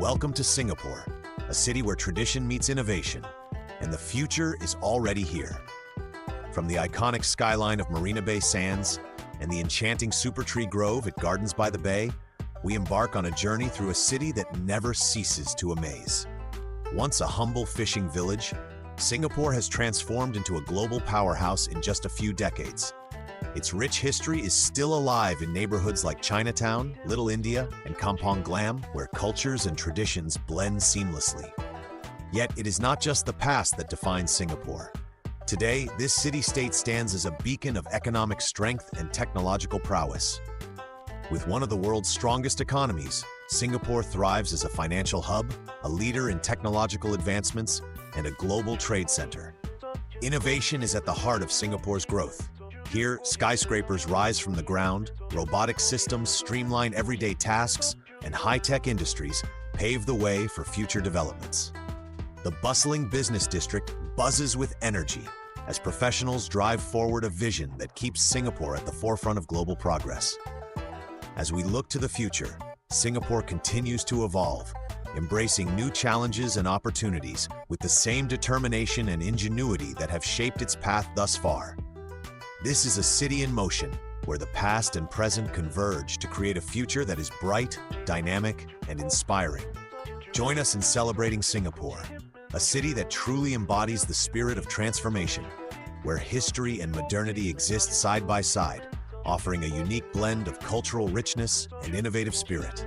Welcome to Singapore, a city where tradition meets innovation, and the future is already here. From the iconic skyline of Marina Bay Sands and the enchanting super tree grove at Gardens by the Bay, we embark on a journey through a city that never ceases to amaze. Once a humble fishing village, Singapore has transformed into a global powerhouse in just a few decades. Its rich history is still alive in neighborhoods like Chinatown, Little India, and Kampong Glam, where cultures and traditions blend seamlessly. Yet it is not just the past that defines Singapore. Today, this city-state stands as a beacon of economic strength and technological prowess. With one of the world's strongest economies, Singapore thrives as a financial hub, a leader in technological advancements, and a global trade center. Innovation is at the heart of Singapore's growth. Here, skyscrapers rise from the ground, robotic systems streamline everyday tasks, and high-tech industries pave the way for future developments. The bustling business district buzzes with energy as professionals drive forward a vision that keeps Singapore at the forefront of global progress. As we look to the future, Singapore continues to evolve, embracing new challenges and opportunities with the same determination and ingenuity that have shaped its path thus far. This is a city in motion, where the past and present converge to create a future that is bright, dynamic, and inspiring. Join us in celebrating Singapore, a city that truly embodies the spirit of transformation, where history and modernity exist side by side, offering a unique blend of cultural richness and innovative spirit.